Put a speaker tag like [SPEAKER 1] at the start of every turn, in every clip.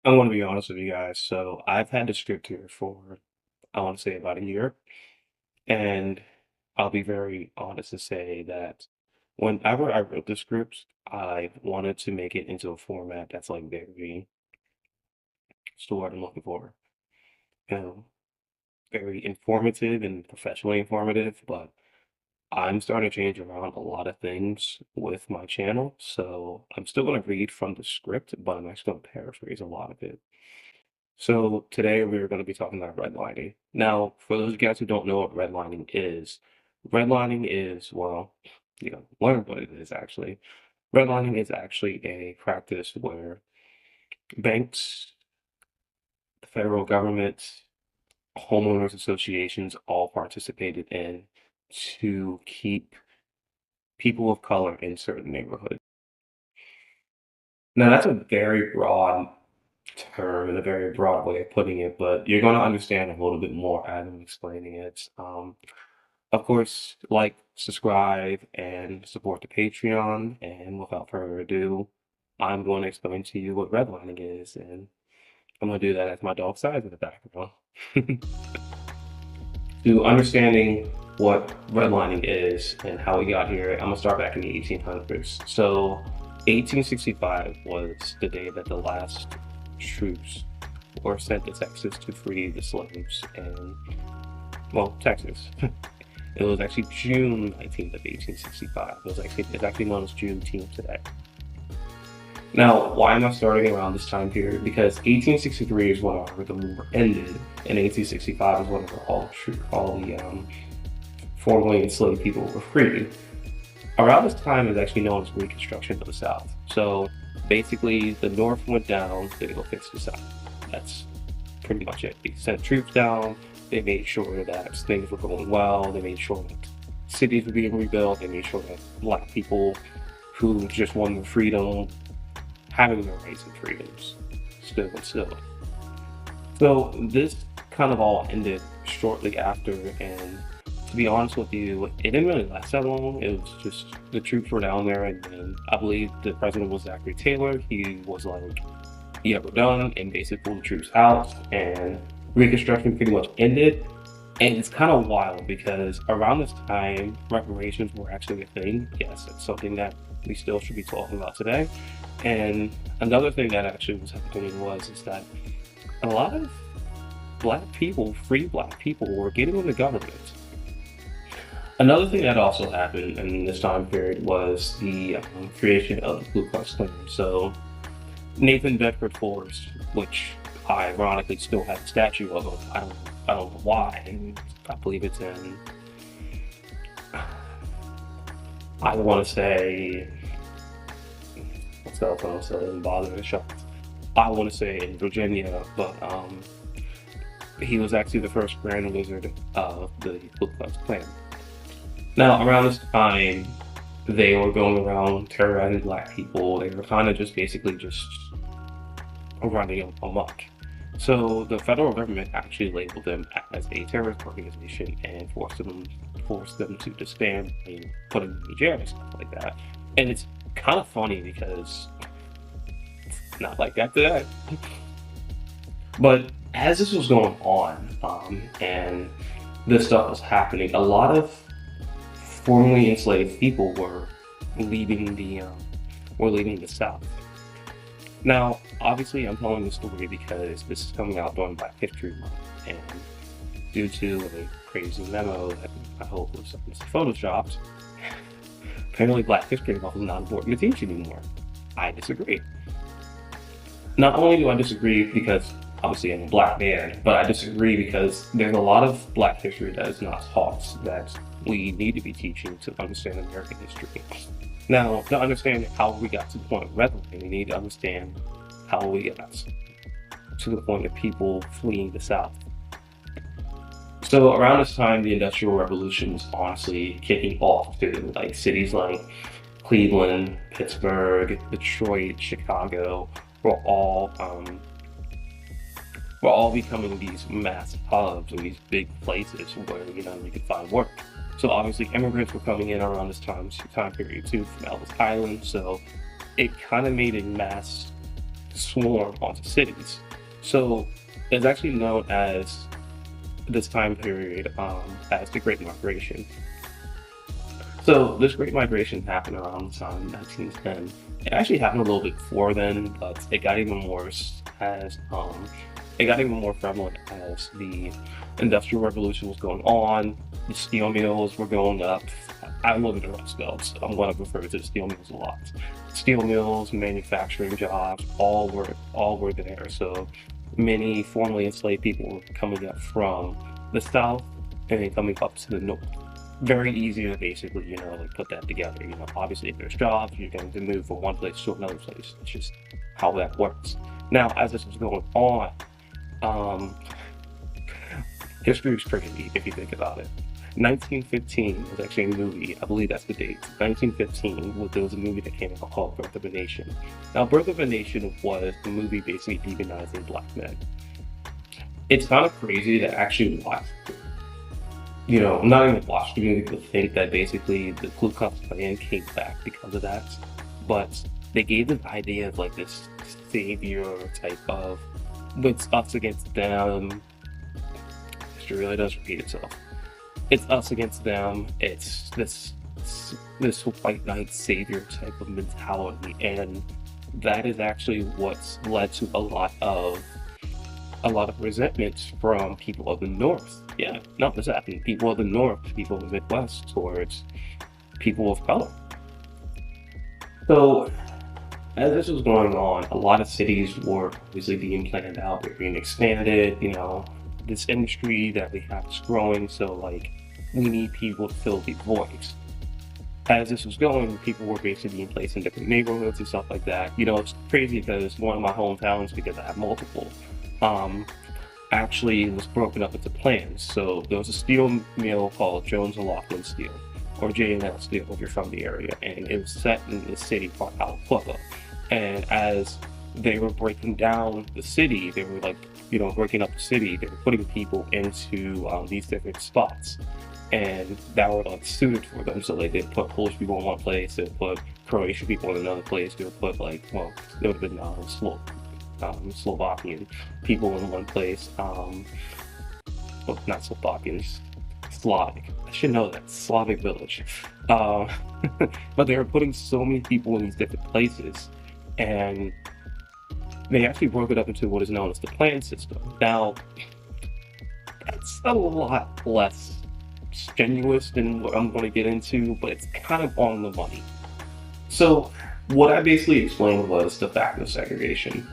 [SPEAKER 1] I want to be honest with you guys. So I've had the script here for, I want to say about a year. And I'll be very honest to say that whenever I wrote the script, I wanted to make it into a format that's like very, what's the word I'm looking for? You know, very informative and professionally informative. But I'm starting to change around a lot of things with my channel. So I'm still going to read from the script, but I'm actually going to paraphrase a lot of it. So today we're going to be talking about redlining. Now, for those of you guys who don't know what redlining is, well, learn what it is actually. Redlining is actually a practice where banks, the federal government, homeowners associations all participated in to keep people of color in certain neighborhoods. Now, that's a very broad term and a very broad way of putting it, but you're going to understand a little bit more as I'm explaining it. Of course, like, subscribe, and support the Patreon. And without further ado, I'm going to explain to you what redlining is, and I'm going to do that as my dog sighs in the background. To understanding what redlining is and how we got here, I'm going to start back in the 1800s. So, 1865 was the day that the last troops were sent to Texas to free the slaves, and, well, Texas. It was actually June 19th of 1865. It's actually known as Juneteenth today. Now, why am I starting around this time period? Because 1863 is when the war ended, and 1865 is when all the formerly enslaved people were freed. Around this time is actually known as Reconstruction of the South. So basically, the North went down, they go fix the South. That's pretty much it. They sent troops down, they made sure that things were going well, they made sure that cities were being rebuilt, they made sure that black people who just wanted freedom, having their rights and freedoms, still instilled. So this kind of all ended shortly after, and to be honest with you, it didn't really last that long. It was just the troops were down there, and then I believe the president was Zachary Taylor. He was like, "Yeah, we're done," and basically pulled the troops out, and Reconstruction pretty much ended. And it's kind of wild because around this time, reparations were actually a thing. Yes, it's something that we still should be talking about today. And another thing that actually was happening is that a lot of black people, free black people, were getting in the government. Another thing that also happened in this time period was the creation of the Ku Klux Klan. So Nathan Bedford Forrest, which I ironically still have a statue of him. I don't know why. I believe it's in, I want to say, cell phone, so it doesn't bother the shots. I want to say in Virginia, but he was actually the first Grand Wizard of the Ku Klux Klan. Now, around this time, they were going around terrorizing black people. They were kind of just basically just running amok. So the federal government actually labeled them as a terrorist organization and forced them to disband and put them in jail and stuff like that. And it's kind of funny because it's not like that today. But as this was going on, and this stuff was happening, a lot of formerly enslaved people leaving the were leaving the South. Now, obviously, I'm telling this story because this is coming out during Black History Month, and due to a crazy memo that I hope was photoshopped, apparently Black History Month is not important to teach anymore. I disagree. Not only do I disagree because obviously I'm a black man, but I disagree because there's a lot of black history that is not taught that we need to be teaching to understand American history. Now, to understand how we got to the point of redlining, we need to understand how we got to the point of people fleeing the South. So around this time, the Industrial Revolution was honestly kicking off too. Like cities like Cleveland, Pittsburgh, Detroit, Chicago were all becoming these mass hubs and these big places where you could find work. So obviously immigrants were coming in around this time period too from Ellis Island. So it kind of made a mass swarm onto cities. So it's actually known as this time period as the Great Migration. So this Great Migration happened around the time 1910. It actually happened a little bit before then, but it got even worse as it got even more prevalent as the Industrial Revolution was going on. The steel mills were going up. I live in the Rust Belt, so I'm going to refer to the steel mills a lot. Steel mills, manufacturing jobs, all were there. So many formerly enslaved people were coming up from the south and then coming up to the north. Very easy to basically, like put that together. Obviously if there's jobs, you're going to move from one place to another place. It's just how that works. Now, as this was going on, um, history is crazy if you think about it. 1915 was actually a movie. I believe that's the date. 1915 there was a movie that came out called Birth of a Nation. Now, Birth of a Nation was the movie basically demonizing black men. It's kind of crazy to actually watch. Not even watch. People think that basically the Ku Klux Klan came back because of that, but they gave this idea of like this savior type of it's us against them. History really does repeat itself. It's us against them. It's this white knight savior type of mentality, and that is actually what's led to a lot of resentment from people of the North. Yeah, not just happening. People of the North, people of the Midwest, towards people of color. So as this was going on, a lot of cities were obviously being planned out. They're being expanded. This industry that we have is growing. So like, we need people to fill these voids. As this was going, people were basically being placed in different neighborhoods and stuff like that. It's crazy because one of my hometowns, because I have multiple, actually was broken up into plans. So there was a steel mill called Jones and Laughlin Steel, or J&L Steel if you're from the area, and it was set in the city called Alpha. And as they were breaking down the city, they were like, breaking up the city, they were putting people into these different spots. And that were like suited for them. So like they'd put Polish people in one place, they'd put Croatian people in another place, they would put they would have been Slovakian people in one place. Not Slovakians, Slavic. I should know that. Slavic village. Uh, but they were putting so many people in these different places, and they actually broke it up into what is known as the plan system. Now, that's a lot less strenuous than what I'm going to get into, but it's kind of on the money. So, what I basically explained was de facto segregation.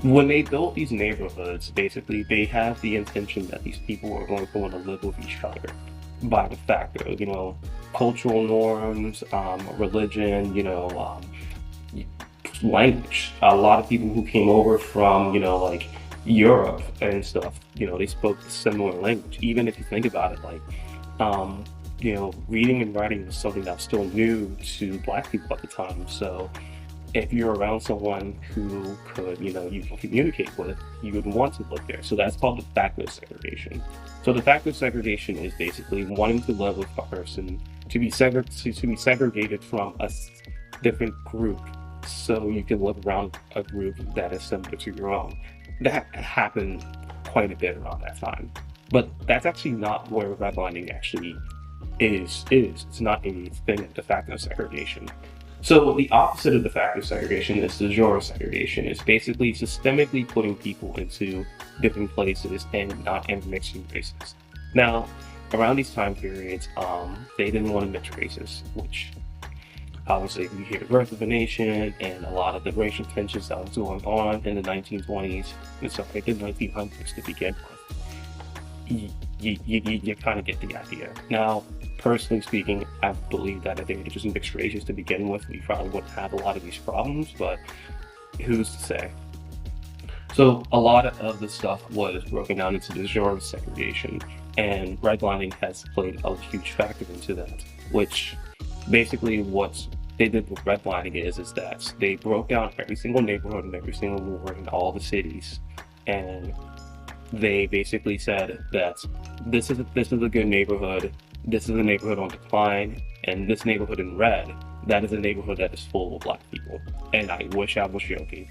[SPEAKER 1] When they built these neighborhoods, basically, they had the intention that these people were going to want to live with each other by de facto, cultural norms, religion, language. A lot of people who came over from, like Europe and stuff, they spoke a similar language. Even if you think about it, like, reading and writing was something that was still new to black people at the time. So if you're around someone who could, you can communicate with, you would want to live there. So that's called de facto segregation. So de facto segregation is basically wanting to live with a person to be segregated from a different group, so you can live around a group that is similar to your own. That happened quite a bit around that time. But that's actually not where redlining actually is. It's not a thing of de facto segregation. So the opposite of de facto segregation is de jure segregation. It's basically systemically putting people into different places and not intermixing races. Now, around these time periods, they didn't want to mix races, which obviously we hear the birth of a nation and a lot of the racial tensions that was going on in the 1920s and stuff like the 1900s to begin with. You kind of get the idea. Now, personally speaking, I believe that if they were just mixed races to begin with, we probably wouldn't have a lot of these problems, but who's to say? So a lot of the stuff was broken down into de jure segregation, and redlining has played a huge factor into that, which basically what they did with redlining is that they broke down every single neighborhood and every single ward in all the cities, and they basically said that this is a good neighborhood, this is a neighborhood on decline, and this neighborhood in red, that is a neighborhood that is full of black people. And I wish I was joking.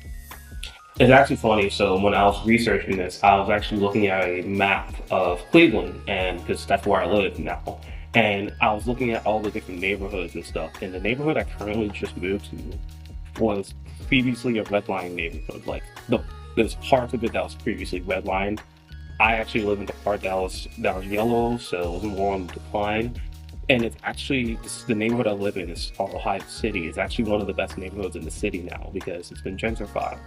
[SPEAKER 1] It's actually funny. So when I was researching this, I was actually looking at a map of Cleveland, and because that's where I live now, and I was looking at all the different neighborhoods and stuff. And the neighborhood I currently just moved to was previously a redlining neighborhood. Like there's parts of it that was previously redlined. I actually live in the part that was yellow, so it was more on the decline. And it's actually the neighborhood I live in is called Ohio City. It's actually one of the best neighborhoods in the city now because it's been gentrified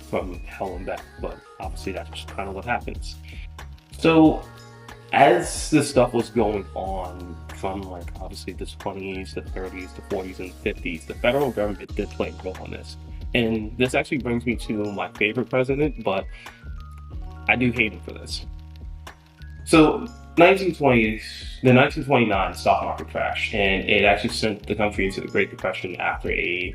[SPEAKER 1] from hell and back. But obviously, that's just kind of what happens. So, as this stuff was going on from like obviously the 20s, the 30s, the 40s, and 50s, the federal government did play a role in this. And this actually brings me to my favorite president, but I do hate him for this. So, 1920s, the 1929 stock market crash, and it actually sent the country into the Great Depression after a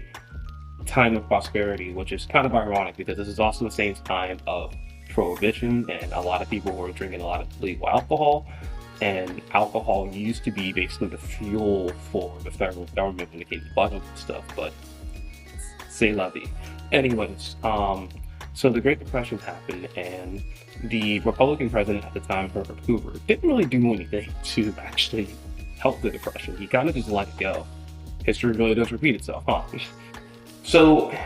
[SPEAKER 1] time of prosperity, which is kind of ironic because this is also the same time of prohibition, and a lot of people were drinking a lot of legal alcohol. And alcohol used to be basically the fuel for the federal government when it came to budget and stuff, but say la vie. Anyways, so the Great Depression happened, and the Republican president at the time, Herbert Hoover, didn't really do anything to actually help the Depression. He kind of just let it go. History really does repeat itself, huh? So,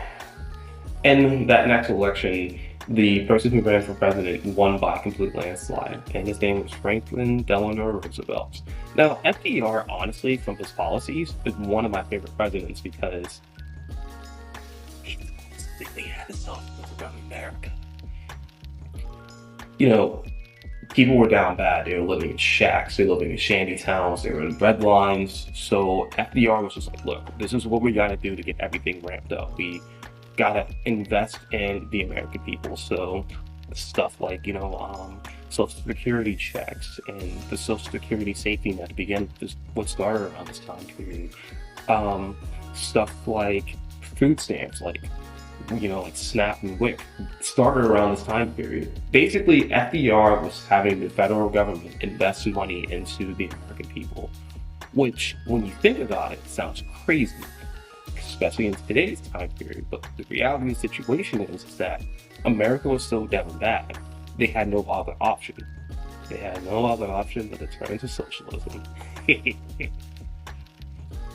[SPEAKER 1] in that next election, the person who ran for president won by a complete landslide, and his name was Franklin Delano Roosevelt. Now, FDR, honestly, from his policies, is one of my favorite presidents because he completely had his own about America. You know, people were down bad. They were living in shacks, they were living in shanty towns, they were in bread lines. So FDR was just like, look, this is what we gotta do to get everything ramped up. We gotta invest in the American people. So stuff like, Social Security checks and the Social Security safety net began this what started around this time period. Stuff like food stamps, like SNAP and WIC started around this time period. Basically, FDR was having the federal government invest money into the American people, which, when you think about it, sounds crazy, especially in today's time period. But the reality of the situation is that America was so damn bad, they had no other option. They had no other option but to turn to socialism.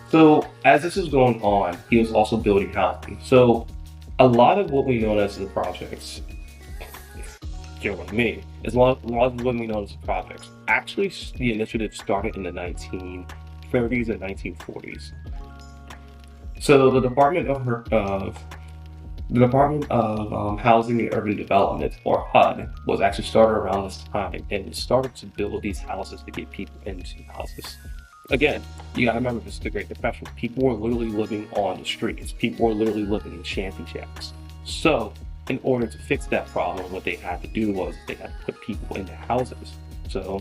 [SPEAKER 1] So, as this is going on, he was also building housing. So, a lot of what we know as the projects, if you're like me, a lot of what we know as the projects. Actually, the initiative started in the 1930s and 1940s. So the Department of Housing and Urban Development, or HUD, was actually started around this time, and it started to build these houses to get people into houses. Again, you gotta remember this is the Great Depression. People were literally living on the streets. People were literally living in shanty shacks. So, in order to fix that problem, what they had to do was they had to put people into houses. So,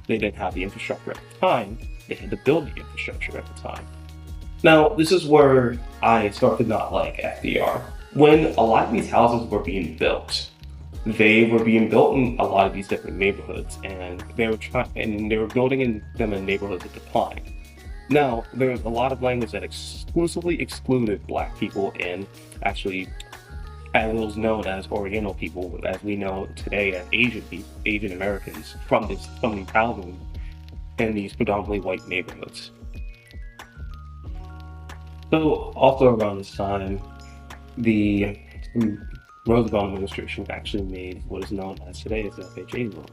[SPEAKER 1] they didn't have the infrastructure at the time. They had to build the infrastructure at the time. Now, this is where I start to not like FDR. When a lot of these houses were being built, they were being built in a lot of these different neighborhoods, and they were building them in neighborhoods of decline. Now, there's a lot of language that exclusively excluded Black people and actually, as it was known as Oriental people, as we know today as Asian people, Asian Americans, from these housing in these predominantly white neighborhoods. So, also around this time, the Roosevelt administration actually made what is known as today as the FHA loan.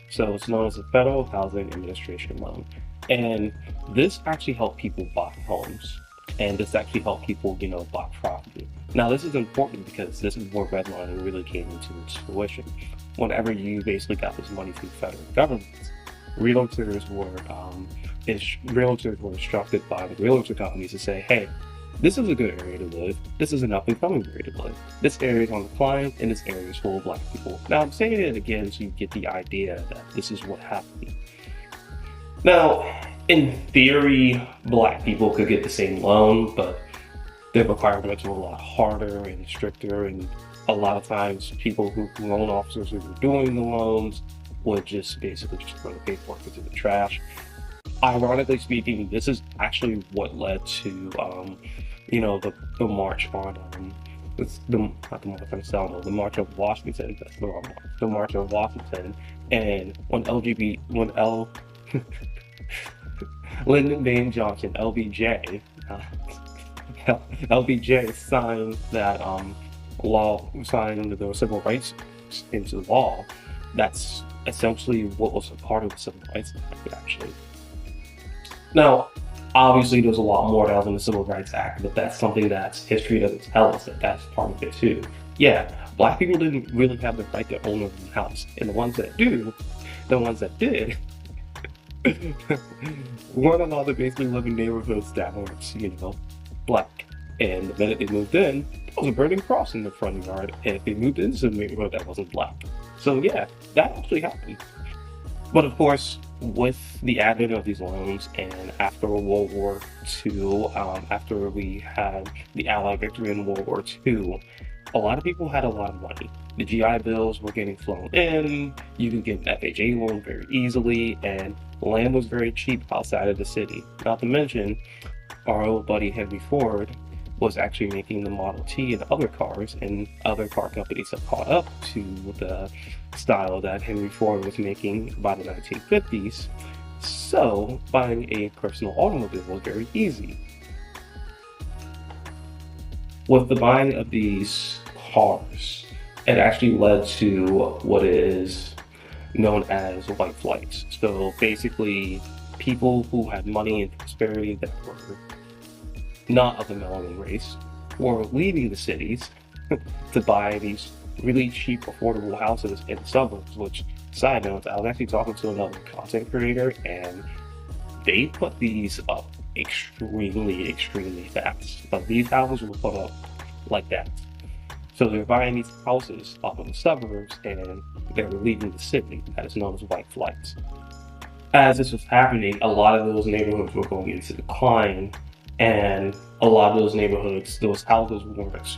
[SPEAKER 1] So it's known as the Federal Housing Administration Loan. And this actually helped people buy homes. And this actually helped people, buy property. Now, this is important because this is where redlining really came into its fruition. Whenever you basically got this money from the federal government, realtors were instructed by the realtor companies to say, hey, this is a good area to live. This is an up and coming area to live. This area is on decline, and this area is full of Black people. Now, I'm saying it again so you get the idea that this is what happened. Now, in theory, Black people could get the same loan, but the requirements were a lot harder and stricter, and a lot of times loan officers who were doing the loans would just basically just throw the paperwork into the trash. Ironically speaking, this is actually what led to, the march on it's the not the March on Selma, the March of Washington. That's the wrong one. The March of Washington, and when Lyndon Baines Johnson, LBJ, LBJ signed that signed the Civil Rights into law. That's essentially what was a part of the Civil Rights Act, actually. Now, obviously, there's a lot more that was in the Civil Rights Act, but that's something that history doesn't tell us that that's part of it too. Yeah, black people didn't really have the right to own their own house, and the ones that did, weren't allowed to basically live in neighborhoods that weren't, black. And the minute they moved in, there was a burning cross in the front yard, and if they moved into a neighborhood that wasn't black. So yeah, that actually happened. But of course, with the advent of these loans and after World War II, after we had the Allied victory in World War II, a lot of people had a lot of money. The GI Bills were getting flown in, you could get an FHA loan very easily, and land was very cheap outside of the city. Not to mention, our old buddy Henry Ford was actually making the Model T and other cars, and other car companies have caught up to the style that Henry Ford was making by the 1950s. So, buying a personal automobile was very easy. With the buying of these cars, it actually led to what is known as white flights. So basically, people who had money and prosperity that were not of the melanin race were leaving the cities to buy these really cheap, affordable houses in the suburbs, which, side note, I was actually talking to another content creator, and they put these up extremely, extremely fast. But these houses were put up like that. So they're buying these houses up in the suburbs, and they're leaving the city. That is known as white flights. As this was happening, a lot of those neighborhoods were going into decline, and a lot of those neighborhoods, those houses weren't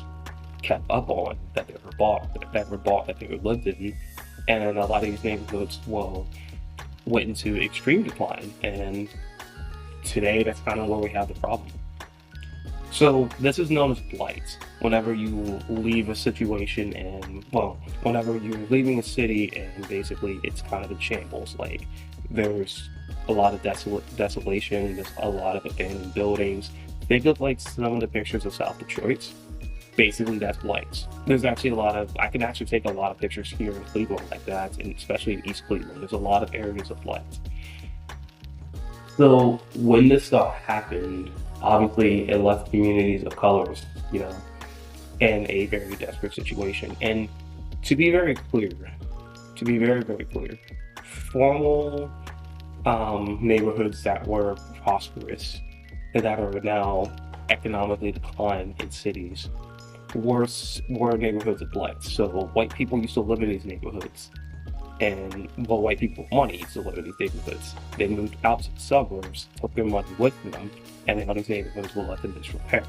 [SPEAKER 1] kept up on, that they were lived in, and a lot of these neighborhoods, well, went into extreme decline, and today that's kind of where we have the problem. So this is known as blight. Whenever you leave a situation and, well, whenever you're leaving a city and basically it's kind of in shambles, like there's a lot of desolation, there's a lot of abandoned buildings. Think of like some of the pictures of South Detroit. Basically, that's blight. There's actually I can actually take a lot of pictures here in Cleveland like that, and especially in East Cleveland. There's a lot of areas of blight. So when this stuff happened, obviously it left communities of colors, in a very desperate situation. And to be very clear, to be very, very clear, formal neighborhoods that were prosperous and that are now economically declined in cities were neighborhoods of blight. So white people used to live in these neighborhoods, and white people with money used to live in these neighborhoods. They moved out to the suburbs, took their money with them, and then these neighborhoods were left in disrepair.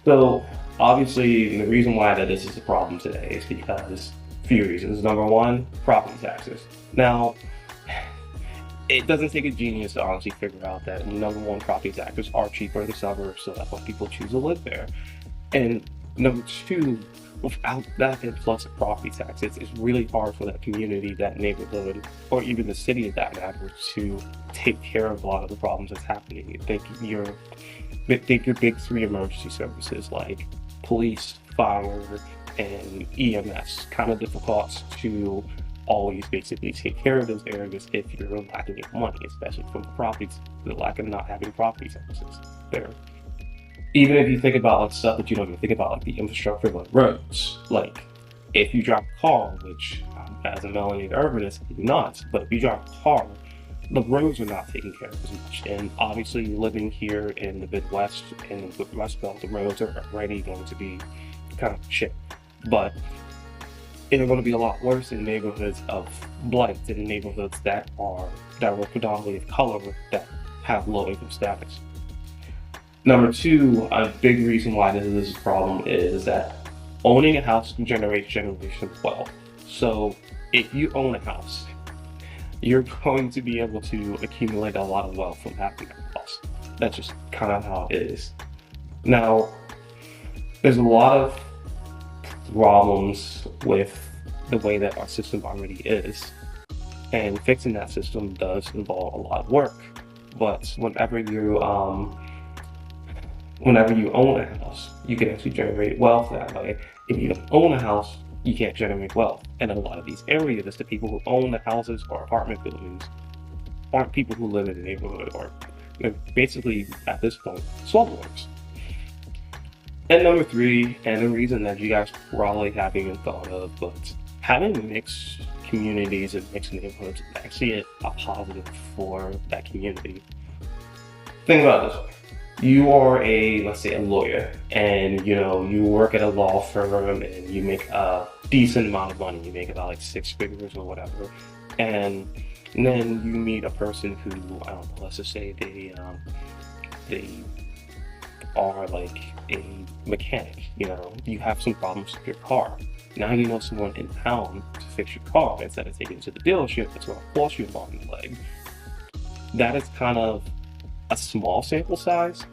[SPEAKER 1] So obviously, the reason why that this is a problem today is because a few reasons. Number one, property taxes. Now, it doesn't take a genius to honestly figure out that number one, property taxes are cheaper in the suburbs, so that's why people choose to live there. And number two, without that influx of property taxes, it's really hard for that community, that neighborhood, or even the city of that matter, to take care of a lot of the problems that's happening. Think your big three emergency services like police, fire, and EMS, kind of difficult to always basically take care of those areas if you're lacking in money, especially from the lack of not having property taxes there. Even if you think about like stuff that you don't even think about, like the infrastructure like roads, like if you drive a car, which as a melanated urbanist, I do not, but if you drive a car, the roads are not taken care of as much. And obviously living here in the Midwest and the West Belt, the roads are already going to be kind of shit. But it's going to be a lot worse in neighborhoods of blight than in neighborhoods that were predominantly of color that have low income status. Number two, a big reason why this is a problem is that owning a house generates generational wealth. So if you own a house, you're going to be able to accumulate a lot of wealth from having that house. That's just kind of how it is. Now, there's a lot of problems with the way that our system already is, and fixing that system does involve a lot of work. But whenever you own a house, you can actually generate wealth that way. If you don't own a house, you can't generate wealth. And in a lot of these areas, the people who own the houses or apartment buildings aren't people who live in the neighborhood, or they're basically, at this point, slumlords. And number three, and the reason that you guys probably haven't even thought of, but having mixed communities and mixed neighborhoods is actually a positive for that community. Think about it this way. You are let's say a lawyer, and you work at a law firm and you make a decent amount of money. You make about like 6 figures or whatever. And then you meet a person who, I don't know, let's just say they are like a mechanic. You have some problems with your car. Now you know someone in town to fix your car instead of taking it to the dealership. It's going to cost you a arm and a leg. That is kind of a small sample size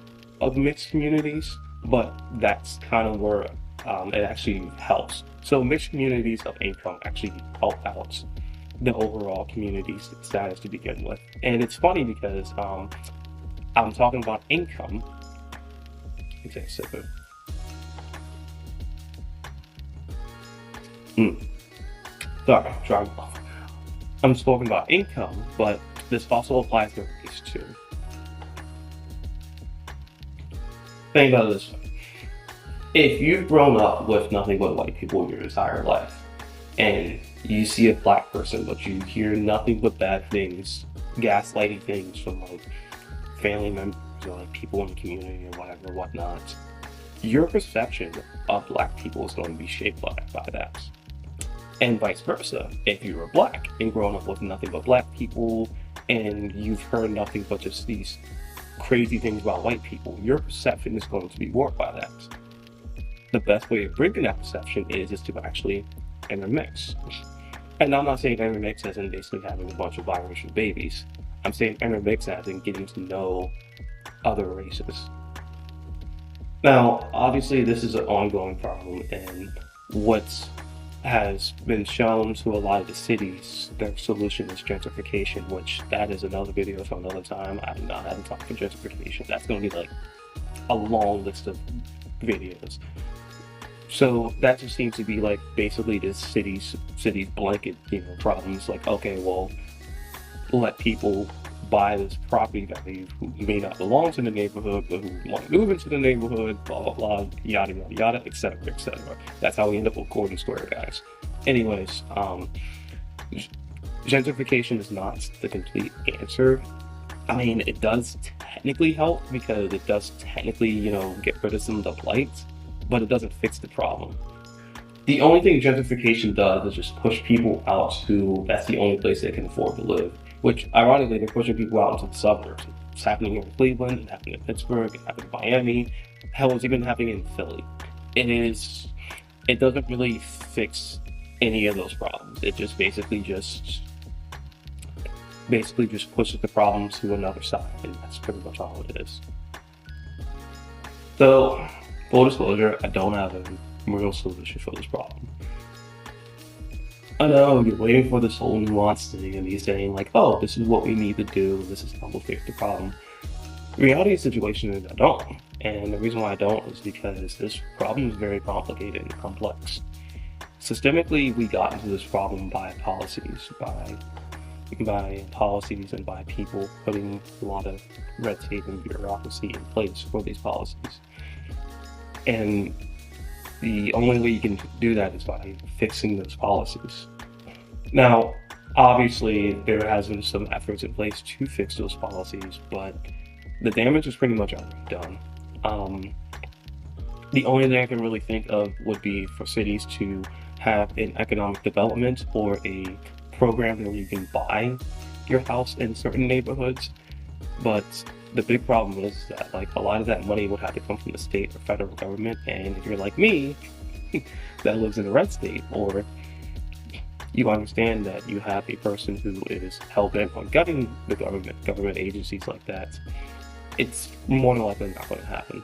[SPEAKER 1] of mixed communities, but that's kind of where it actually helps. So mixed communities of income actually help out the overall community status to begin with. And it's funny because I'm talking about income. Okay, so sorry, driving off. I'm talking about income, but this also applies to race too. Think about it this way. If you've grown up with nothing but white people your entire life, and you see a black person, but you hear nothing but bad things, gaslighting things from like family members or like people in the community or whatever, whatnot, your perception of black people is going to be shaped by that. And vice versa. If you were black and grown up with nothing but black people, and you've heard nothing but just these crazy things about white people, your perception is going to be warped by that. The best way of breaking that perception is to actually intermix. And I'm not saying intermix as in basically having a bunch of biracial babies. I'm saying intermix as in getting to know other races. Now, obviously, this is an ongoing problem, and what has been shown to a lot of the cities, their solution is gentrification, which that is another video for another time. I do not have time for gentrification. That's going to be like a long list of videos. So that just seems to be like basically this city's blanket, problems. Like, okay, well, let people buy this property value who may not belong to the neighborhood, but who want to move into the neighborhood, blah, blah, blah, yada, yada, yada, et cetera, et cetera. That's how we end up with Gordon Square, guys. Anyways, gentrification is not the complete answer. I mean, it does technically help because it does technically, get rid of some of the blight, but it doesn't fix the problem. The only thing gentrification does is just push people out who that's the only place they can afford to live. Which, ironically, they're pushing people out into the suburbs. It's happening in Cleveland, it's happening in Pittsburgh, it's happening in Miami. Hell, it's even happening in Philly. It doesn't really fix any of those problems. It just basically just pushes the problem to another side, and that's pretty much all it is. So, full disclosure, I don't have a real solution for this problem. I know you're waiting for this whole nuanced thing and he's saying like, oh, this is what we need to do, this is how we'll fix the problem. The reality of the situation is I don't. And the reason why I don't is because this problem is very complicated and complex. Systemically, we got into this problem by policies, by policies and by people putting a lot of red tape and bureaucracy in place for these policies. And the only way you can do that is by fixing those policies. Now, obviously, there has been some efforts in place to fix those policies, but the damage is pretty much already done. The only thing I can really think of would be for cities to have an economic development or a program where you can buy your house in certain neighborhoods. But the big problem is that like a lot of that money would have to come from the state or federal government, and if you're like me that lives in a red state, or you understand that you have a person who is hell-bent on gutting the government agencies like that, it's more than likely not going to happen.